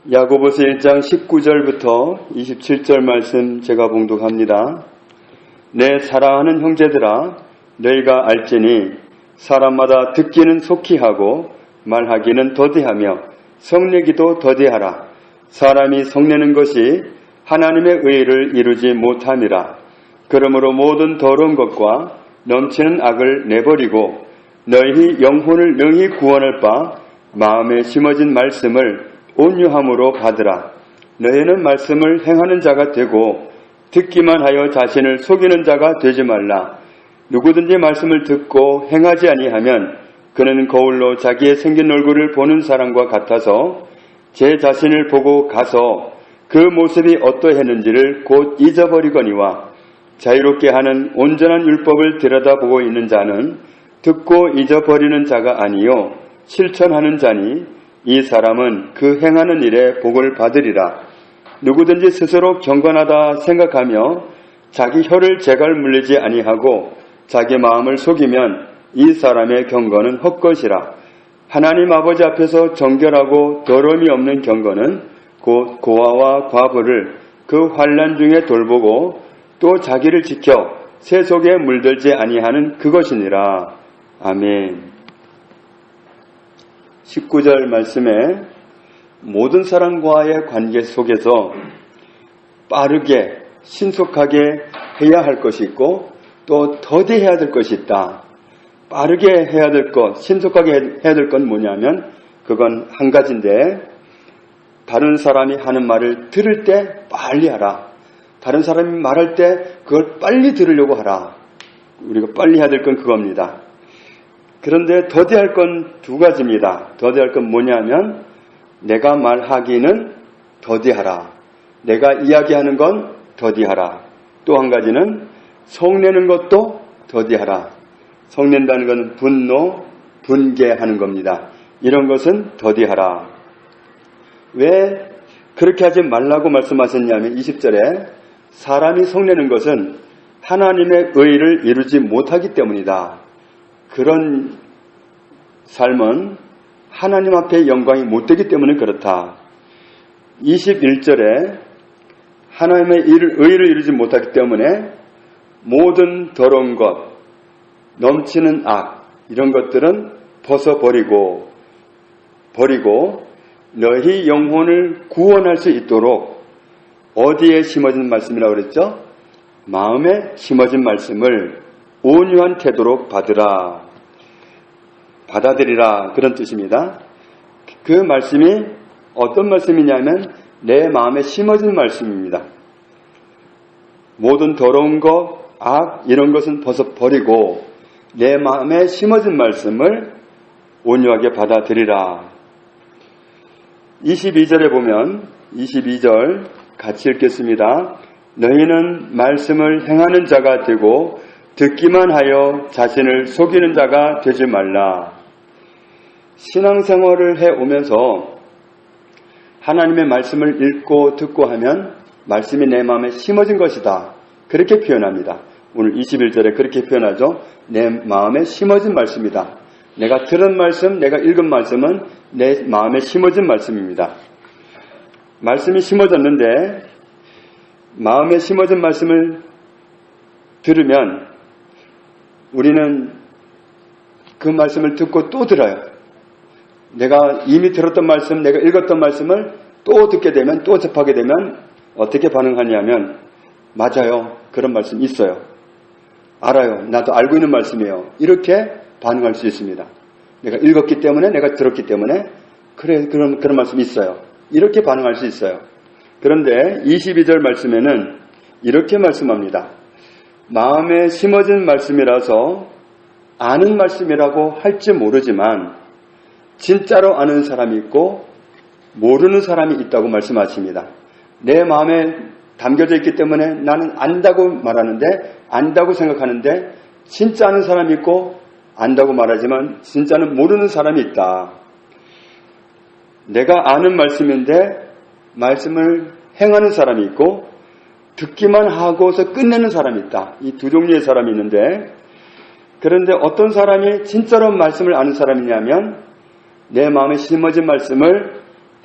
야고보서 1장 19절부터 27절 말씀 제가 봉독합니다. 내 사랑하는 형제들아, 너희가 알지니 사람마다 듣기는 속히 하고 말하기는 더디하며 성내기도 더디하라. 사람이 성내는 것이 하나님의 의를 이루지 못함이라. 그러므로 모든 더러운 것과 넘치는 악을 내버리고 너희 영혼을 능히 구원할 바 마음에 심어진 말씀을 온유함으로 받으라. 너희는 말씀을 행하는 자가 되고 듣기만 하여 자신을 속이는 자가 되지 말라. 누구든지 말씀을 듣고 행하지 아니하면 그는 거울로 자기의 생긴 얼굴을 보는 사람과 같아서 제 자신을 보고 가서 그 모습이 어떠했는지를 곧 잊어버리거니와 자유롭게 하는 온전한 율법을 들여다보고 있는 자는 듣고 잊어버리는 자가 아니요 실천하는 자니 이 사람은 그 행하는 일에 복을 받으리라. 누구든지 스스로 경건하다 생각하며 자기 혀를 재갈 물리지 아니하고 자기 마음을 속이면 이 사람의 경건은 헛것이라. 하나님 아버지 앞에서 정결하고 더러움이 없는 경건은 곧 고아와 과부를 그 환난 중에 돌보고 또 자기를 지켜 새 속에 물들지 아니하는 그것이니라. 아멘. 19절 말씀에 모든 사람과의 관계 속에서 빠르게 신속하게 해야 할 것이 있고 또 더디해야 될 것이 있다. 빠르게 해야 될 것, 신속하게 해야 될 건 뭐냐면 그건 한 가지인데 다른 사람이 하는 말을 들을 때 빨리 하라. 다른 사람이 말할 때 그걸 빨리 들으려고 하라. 우리가 빨리 해야 될 건 그겁니다. 그런데 더디할 건 두 가지입니다. 더디할 건 뭐냐면 내가 말하기는 더디하라. 내가 이야기하는 건 더디하라. 또 한 가지는 성내는 것도 더디하라. 성낸다는 건 분노, 분개하는 겁니다. 이런 것은 더디하라. 왜 그렇게 하지 말라고 말씀하셨냐면 20절에 사람이 성내는 것은 하나님의 의를 이루지 못하기 때문이다. 그런 삶은 하나님 앞에 영광이 못되기 때문에 그렇다. 21절에 하나님의 의를 이루지 못하기 때문에 모든 더러운 것, 넘치는 악, 이런 것들은 벗어버리고 너희 영혼을 구원할 수 있도록 어디에 심어진 말씀이라고 그랬죠? 마음에 심어진 말씀을 온유한 태도로 받아들이라 그런 뜻입니다. 그 말씀이 어떤 말씀이냐면 내 마음에 심어진 말씀입니다. 모든 더러운 것, 악 이런 것은 벗어버리고 내 마음에 심어진 말씀을 온유하게 받아들이라. 22절에 보면 22절 같이 읽겠습니다. 너희는 말씀을 행하는 자가 되고 듣기만 하여 자신을 속이는 자가 되지 말라. 신앙생활을 해오면서 하나님의 말씀을 읽고 듣고 하면 말씀이 내 마음에 심어진 것이다. 그렇게 표현합니다. 오늘 21절에 그렇게 표현하죠. 내 마음에 심어진 말씀이다. 내가 들은 말씀, 내가 읽은 말씀은 내 마음에 심어진 말씀입니다. 말씀이 심어졌는데 마음에 심어진 말씀을 들으면 우리는 그 말씀을 듣고 또 들어요. 내가 이미 들었던 말씀, 내가 읽었던 말씀을 또 듣게 되면, 또 접하게 되면 어떻게 반응하냐면 맞아요. 그런 말씀 있어요. 알아요. 나도 알고 있는 말씀이에요. 이렇게 반응할 수 있습니다. 내가 읽었기 때문에, 내가 들었기 때문에 그래, 그런 말씀이 있어요. 이렇게 반응할 수 있어요. 그런데 22절 말씀에는 이렇게 말씀합니다. 마음에 심어진 말씀이라서 아는 말씀이라고 할지 모르지만 진짜로 아는 사람이 있고 모르는 사람이 있다고 말씀하십니다. 내 마음에 담겨져 있기 때문에 나는 안다고 말하는데, 안다고 생각하는데 진짜 아는 사람이 있고 안다고 말하지만 진짜는 모르는 사람이 있다. 내가 아는 말씀인데 말씀을 행하는 사람이 있고 듣기만 하고서 끝내는 사람이 있다. 이 두 종류의 사람이 있는데, 그런데 어떤 사람이 진짜로 말씀을 아는 사람이냐면 내 마음에 심어진 말씀을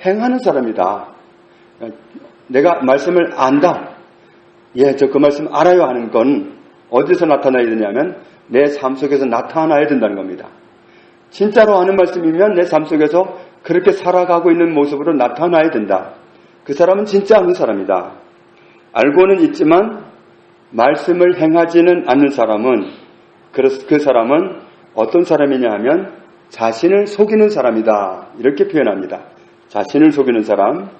행하는 사람이다. 내가 말씀을 안다. 예, 저 그 말씀 알아요 하는 건 어디서 나타나야 되냐면 내 삶 속에서 나타나야 된다는 겁니다. 진짜로 아는 말씀이면 내 삶 속에서 그렇게 살아가고 있는 모습으로 나타나야 된다. 그 사람은 진짜 아는 사람이다. 알고는 있지만 말씀을 행하지는 않는 사람은 그 사람은 어떤 사람이냐 하면 자신을 속이는 사람이다. 이렇게 표현합니다. 자신을 속이는 사람.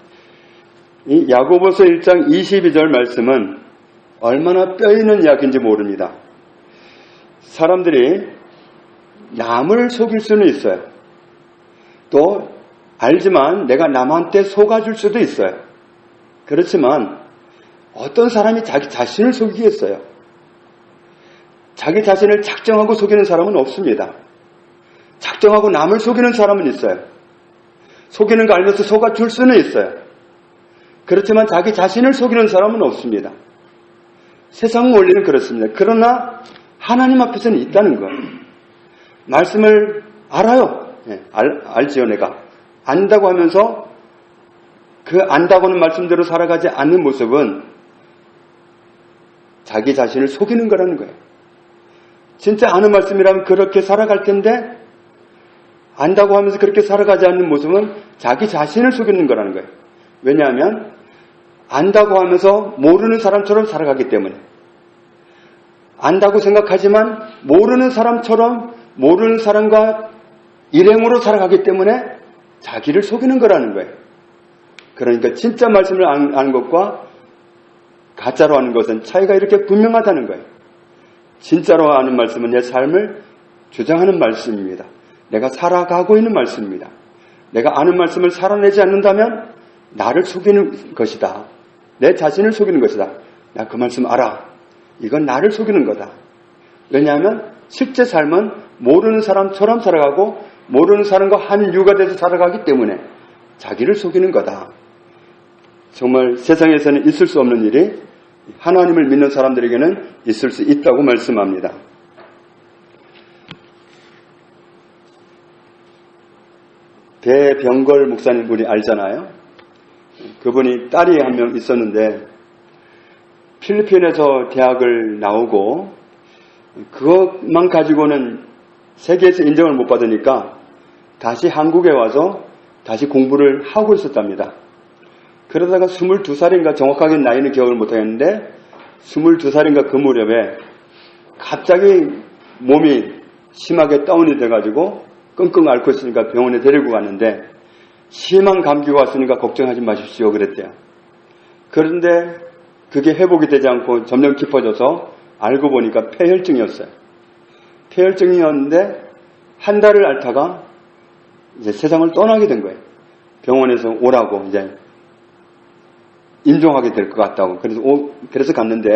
이 야고보서 1장 22절 말씀은 얼마나 뼈있는 이야기인지 모릅니다. 사람들이 남을 속일 수는 있어요. 또 알지만 내가 남한테 속아줄 수도 있어요. 그렇지만 어떤 사람이 자기 자신을 속이겠어요? 자기 자신을 작정하고 속이는 사람은 없습니다. 작정하고 남을 속이는 사람은 있어요. 속이는 거 알면서 속아줄 수는 있어요. 그렇지만 자기 자신을 속이는 사람은 없습니다. 세상 원리는 그렇습니다. 그러나 하나님 앞에서는 있다는 거예요. 말씀을 알아요. 알지요 내가. 안다고 하면서 그 안다고는 말씀대로 살아가지 않는 모습은 자기 자신을 속이는 거라는 거예요. 진짜 아는 말씀이라면 그렇게 살아갈 텐데 안다고 하면서 그렇게 살아가지 않는 모습은 자기 자신을 속이는 거라는 거예요. 왜냐하면 안다고 하면서 모르는 사람처럼 살아가기 때문에 안다고 생각하지만 모르는 사람처럼 모르는 사람과 일행으로 살아가기 때문에 자기를 속이는 거라는 거예요. 그러니까 진짜 말씀을 아는 것과 가짜로 아는 것은 차이가 이렇게 분명하다는 거예요. 진짜로 아는 말씀은 내 삶을 주장하는 말씀입니다. 내가 살아가고 있는 말씀입니다. 내가 아는 말씀을 살아내지 않는다면 나를 속이는 것이다. 내 자신을 속이는 것이다. 나 그 말씀 알아. 이건 나를 속이는 거다. 왜냐하면 실제 삶은 모르는 사람처럼 살아가고 모르는 사람과 한 유가 돼서 살아가기 때문에 자기를 속이는 거다. 정말 세상에서는 있을 수 없는 일이 하나님을 믿는 사람들에게는 있을 수 있다고 말씀합니다. 배병걸 목사님 우리 알잖아요. 그분이 딸이 한 명 있었는데 필리핀에서 대학을 나오고 그것만 가지고는 세계에서 인정을 못 받으니까 다시 한국에 와서 다시 공부를 하고 있었답니다. 그러다가 22살인가 정확하게 나이는 기억을 못하겠는데 22살인가 그 무렵에 갑자기 몸이 심하게 다운이 돼가지고 끙끙 앓고 있으니까 병원에 데리고 갔는데 심한 감기가 왔으니까 걱정하지 마십시오 그랬대요. 그런데 그게 회복이 되지 않고 점점 깊어져서 알고 보니까 폐혈증이었어요. 폐혈증이었는데 한 달을 앓다가 이제 세상을 떠나게 된 거예요. 병원에서 오라고 이제 임종하게 될 것 같다고. 그래서 갔는데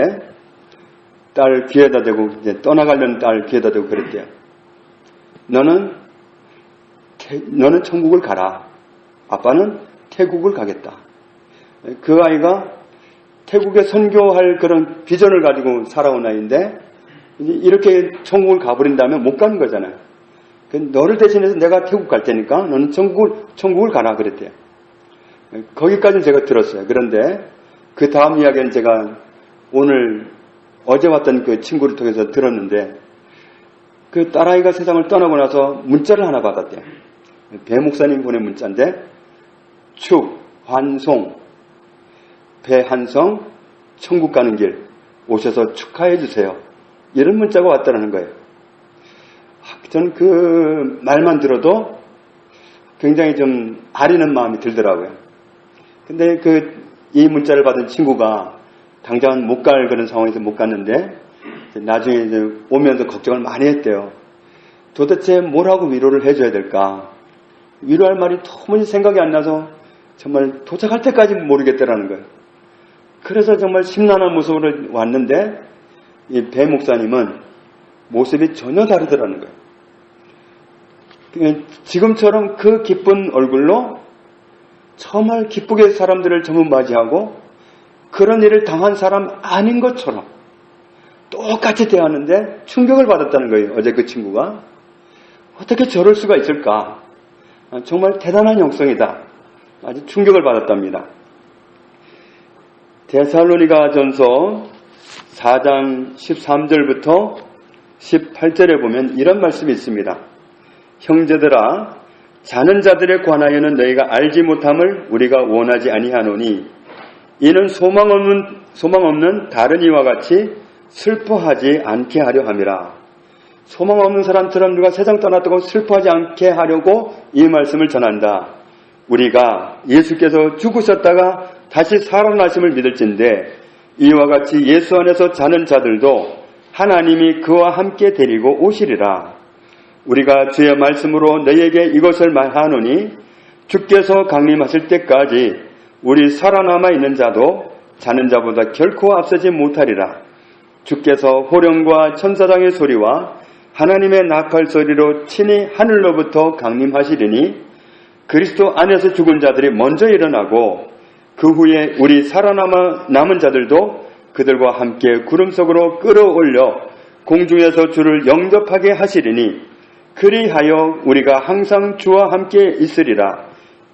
딸 귀에다 대고 이제 떠나가려는 딸 귀에다 대고 그랬대요. 너는 천국을 가라. 아빠는 태국을 가겠다. 그 아이가 태국에 선교할 그런 비전을 가지고 살아온 아이인데 이렇게 천국을 가버린다면 못 가는 거잖아요. 너를 대신해서 내가 태국 갈 테니까 너는 천국을 가라 그랬대요. 거기까지는 제가 들었어요. 그런데 그 다음 이야기는 제가 어제 왔던 그 친구를 통해서 들었는데 그 딸아이가 세상을 떠나고 나서 문자를 하나 받았대요. 배 목사님 보낸 문자인데 배한성 천국 가는 길 오셔서 축하해 주세요. 이런 문자가 왔다는 거예요. 저는 그 말만 들어도 굉장히 좀 아리는 마음이 들더라고요. 근데 이 문자를 받은 친구가 당장은 못 갈 그런 상황에서 못 갔는데 나중에 이제 오면서 걱정을 많이 했대요. 도대체 뭐라고 위로를 해줘야 될까? 위로할 말이 도무지 생각이 안 나서 정말 도착할 때까지 모르겠다라는 거예요. 그래서 정말 심란한 모습으로 왔는데 이 배 목사님은 모습이 전혀 다르더라는 거예요. 지금처럼 그 기쁜 얼굴로 정말 기쁘게 사람들을 전부 맞이하고 그런 일을 당한 사람 아닌 것처럼 똑같이 대하는데 충격을 받았다는 거예요. 어제 그 친구가. 어떻게 저럴 수가 있을까? 정말 대단한 영성이다. 아주 충격을 받았답니다. 데살로니가전서 4장 13절부터 18절에 보면 이런 말씀이 있습니다. 형제들아, 자는 자들에 관하여는 너희가 알지 못함을 우리가 원하지 아니하노니 이는 소망 없는 다른 이와 같이 슬퍼하지 않게 하려 함이라. 소망 없는 사람처럼 누가 세상 떠났다고 슬퍼하지 않게 하려고 이 말씀을 전한다. 우리가 예수께서 죽으셨다가 다시 살아나심을 믿을진대 이와 같이 예수 안에서 자는 자들도 하나님이 그와 함께 데리고 오시리라. 우리가 주의 말씀으로 너희에게 이것을 말하노니 주께서 강림하실 때까지 우리 살아남아 있는 자도 자는 자보다 결코 앞서지 못하리라. 주께서 호령과 천사장의 소리와 하나님의 나팔 소리로 친히 하늘로부터 강림하시리니 그리스도 안에서 죽은 자들이 먼저 일어나고 그 후에 우리 살아남은 자들도 그들과 함께 구름 속으로 끌어올려 공중에서 주를 영접하게 하시리니 그리하여 우리가 항상 주와 함께 있으리라.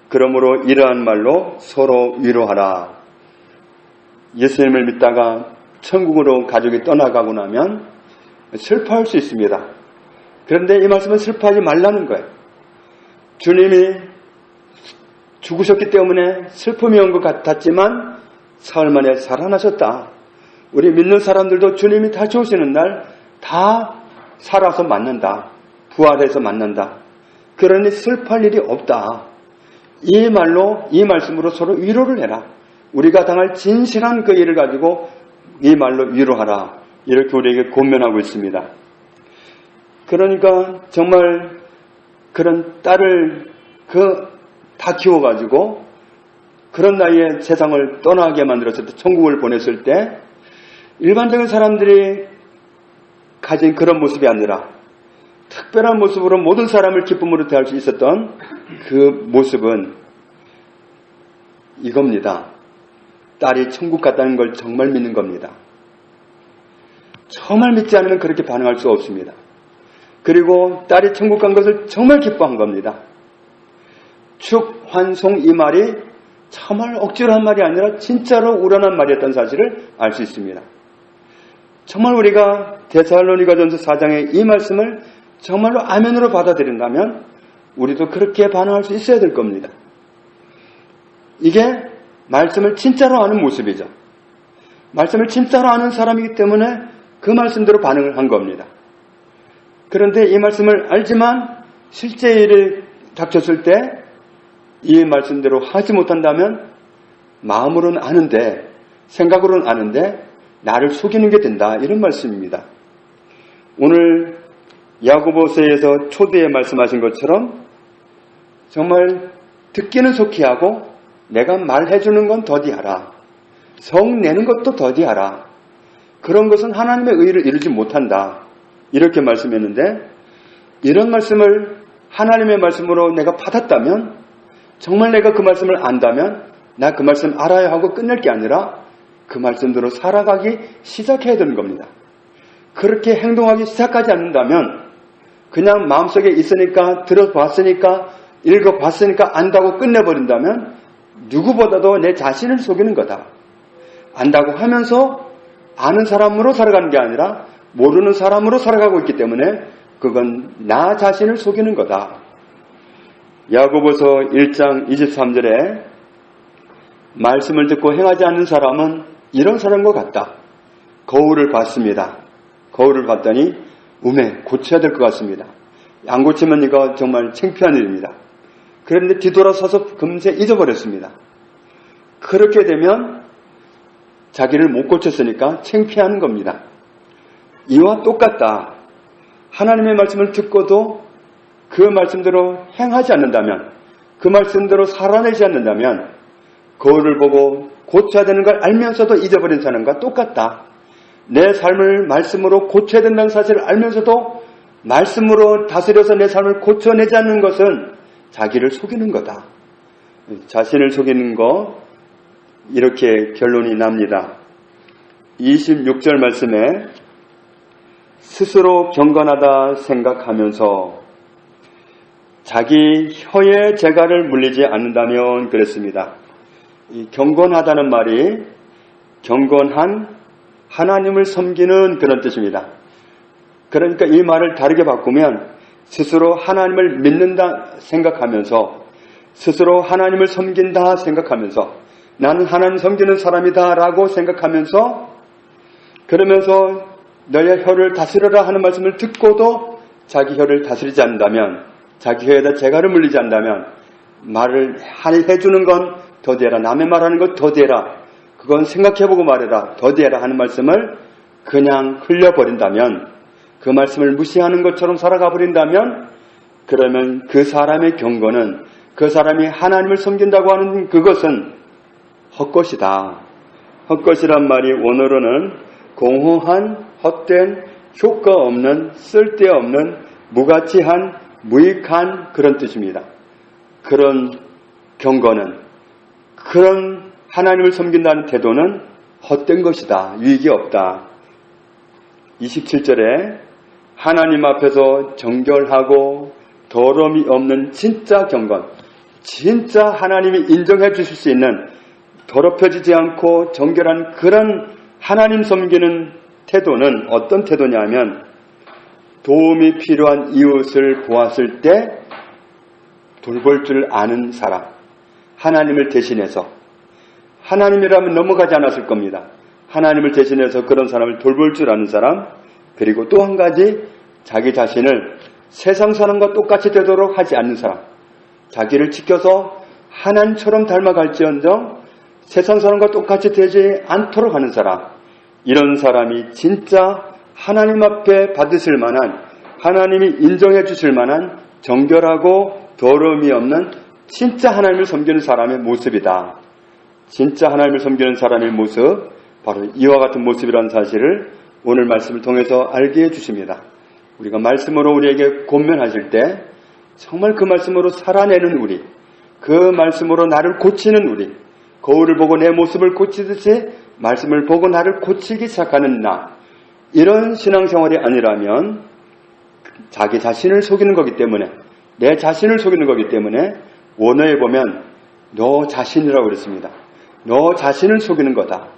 그러므로 이러한 말로 서로 위로하라. 예수님을 믿다가 천국으로 가족이 떠나가고 나면 슬퍼할 수 있습니다. 그런데 이 말씀은 슬퍼하지 말라는 거예요. 주님이 죽으셨기 때문에 슬픔이 온 것 같았지만 사흘 만에 살아나셨다. 우리 믿는 사람들도 주님이 다시 오시는 날 다 살아서 만난다. 부활해서 만난다. 그러니 슬퍼할 일이 없다. 이 말로, 이 말씀으로 서로 위로를 해라. 우리가 당할 진실한 그 일을 가지고 이 말로 위로하라. 이렇게 우리에게 권면하고 있습니다. 그러니까 정말 그런 딸을 다 키워가지고 그런 나이에 세상을 떠나게 만들었을 때, 천국을 보냈을 때 일반적인 사람들이 가진 그런 모습이 아니라 특별한 모습으로 모든 사람을 기쁨으로 대할 수 있었던 그 모습은 이겁니다. 딸이 천국 갔다는 걸 정말 믿는 겁니다. 정말 믿지 않으면 그렇게 반응할 수 없습니다. 그리고 딸이 천국 간 것을 정말 기뻐한 겁니다. 축환송 이 말이 정말 억지로 한 말이 아니라 진짜로 우러난 말이었던 사실을 알 수 있습니다. 정말 우리가 데살로니가전서 4장의 이 말씀을 정말로 아멘으로 받아들인다면 우리도 그렇게 반응할 수 있어야 될 겁니다. 이게 말씀을 진짜로 아는 모습이죠. 말씀을 진짜로 아는 사람이기 때문에 그 말씀대로 반응을 한 겁니다. 그런데 이 말씀을 알지만 실제 일이 닥쳤을 때 이 말씀대로 하지 못한다면 마음으로는 아는데, 생각으로는 아는데 나를 속이는 게 된다. 이런 말씀입니다. 오늘 야고보서에서 초대에 말씀하신 것처럼 정말 듣기는 속히 하고 내가 말해주는 건 더디하라. 성내는 것도 더디하라. 그런 것은 하나님의 의를 이루지 못한다. 이렇게 말씀했는데 이런 말씀을 하나님의 말씀으로 내가 받았다면 정말 내가 그 말씀을 안다면 나 그 말씀 알아야 하고 끝낼 게 아니라 그 말씀대로 살아가기 시작해야 되는 겁니다. 그렇게 행동하기 시작하지 않는다면 그냥 마음속에 있으니까 들어봤으니까 읽어봤으니까 안다고 끝내버린다면 누구보다도 내 자신을 속이는 거다. 안다고 하면서 아는 사람으로 살아가는 게 아니라 모르는 사람으로 살아가고 있기 때문에 그건 나 자신을 속이는 거다. 야고보서 1장 23절에 말씀을 듣고 행하지 않는 사람은 이런 사람과 같다. 거울을 봤습니다. 거울을 봤더니 고쳐야 될 것 같습니다. 안 고치면 이거 정말 창피한 일입니다. 그런데 뒤돌아서서 금세 잊어버렸습니다. 그렇게 되면 자기를 못 고쳤으니까 창피하는 겁니다. 이와 똑같다. 하나님의 말씀을 듣고도 그 말씀대로 행하지 않는다면, 그 말씀대로 살아내지 않는다면 거울을 보고 고쳐야 되는 걸 알면서도 잊어버린 사람과 똑같다. 내 삶을 말씀으로 고쳐야 된다는 사실을 알면서도 말씀으로 다스려서 내 삶을 고쳐내지 않는 것은 자기를 속이는 거다. 자신을 속이는 거, 이렇게 결론이 납니다. 26절 말씀에 스스로 경건하다 생각하면서 자기 혀의 재갈을 물리지 않는다면 그랬습니다. 이 경건하다는 말이 경건한 하나님을 섬기는 그런 뜻입니다. 그러니까 이 말을 다르게 바꾸면 스스로 하나님을 믿는다 생각하면서 스스로 하나님을 섬긴다 생각하면서 나는 하나님 섬기는 사람이다 라고 생각하면서 그러면서 너의 혀를 다스려라 하는 말씀을 듣고도 자기 혀를 다스리지 않는다면 자기 혀에다 재갈을 물리지 않는다면 말을 해주는 건 더디해라 남의 말하는 것 더디해라 그건 생각해보고 말해라 더디해라 하는 말씀을 그냥 흘려버린다면 그 말씀을 무시하는 것처럼 살아가 버린다면 그러면 그 사람의 경건은 그 사람이 하나님을 섬긴다고 하는 그것은 헛것이다. 헛것이란 말이 원어로는 공허한 헛된 효과 없는 쓸데없는 무가치한 무익한 그런 뜻입니다. 그런 경건은 그런 하나님을 섬긴다는 태도는 헛된 것이다. 유익이 없다. 27절에 하나님 앞에서 정결하고 더러움이 없는 진짜 경건, 진짜 하나님이 인정해 주실 수 있는 더럽혀지지 않고 정결한 그런 하나님 섬기는 태도는 어떤 태도냐면 도움이 필요한 이웃을 보았을 때 돌볼 줄 아는 사람, 하나님을 대신해서 하나님이라면 넘어가지 않았을 겁니다. 하나님을 대신해서 그런 사람을 돌볼 줄 아는 사람, 그리고 또 한 가지 자기 자신을 세상 사람과 똑같이 되도록 하지 않는 사람, 자기를 지켜서 하나님처럼 닮아갈지언정 세상 사람과 똑같이 되지 않도록 하는 사람, 이런 사람이 진짜 하나님 앞에 받으실 만한 하나님이 인정해 주실 만한 정결하고 더러움이 없는 진짜 하나님을 섬기는 사람의 모습이다. 진짜 하나님을 섬기는 사람의 모습, 바로 이와 같은 모습이라는 사실을 오늘 말씀을 통해서 알게 해주십니다. 우리가 말씀으로 우리에게 권면하실 때 정말 그 말씀으로 살아내는 우리, 그 말씀으로 나를 고치는 우리, 거울을 보고 내 모습을 고치듯이 말씀을 보고 나를 고치기 시작하는 나, 이런 신앙생활이 아니라면 자기 자신을 속이는 거기 때문에, 내 자신을 속이는 거기 때문에 원어에 보면 너 자신이라고 그랬습니다. 너 자신을 속이는 거다.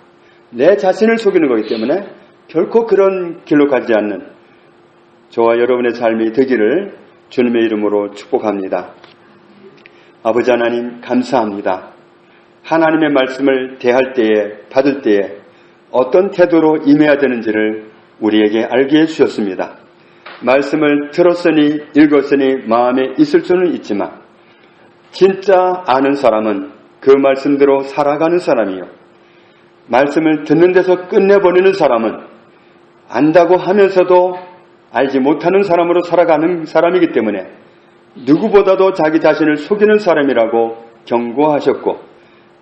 내 자신을 속이는 거기 때문에 결코 그런 길로 가지 않는 저와 여러분의 삶이 되기를 주님의 이름으로 축복합니다. 아버지 하나님 감사합니다. 하나님의 말씀을 대할 때에, 받을 때에 어떤 태도로 임해야 되는지를 우리에게 알게 해주셨습니다. 말씀을 들었으니 읽었으니 마음에 있을 수는 있지만 진짜 아는 사람은 그 말씀대로 살아가는 사람이요, 말씀을 듣는 데서 끝내버리는 사람은 안다고 하면서도 알지 못하는 사람으로 살아가는 사람이기 때문에 누구보다도 자기 자신을 속이는 사람이라고 경고하셨고,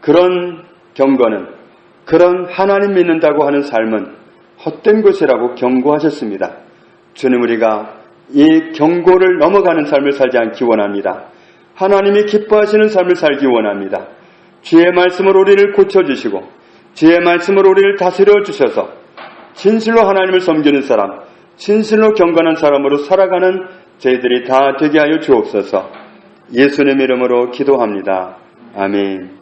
그런 경고는, 그런 하나님 믿는다고 하는 삶은 헛된 것이라고 경고하셨습니다. 주님, 우리가 이 경고를 넘어가는 삶을 살지 않기 원합니다. 하나님이 기뻐하시는 삶을 살기 원합니다. 주의 말씀으로 우리를 고쳐주시고 주의 말씀으로 우리를 다스려 주셔서 진실로 하나님을 섬기는 사람, 진실로 경건한 사람으로 살아가는 저희들이 다 되게 하여 주옵소서. 예수님 이름으로 기도합니다. 아멘.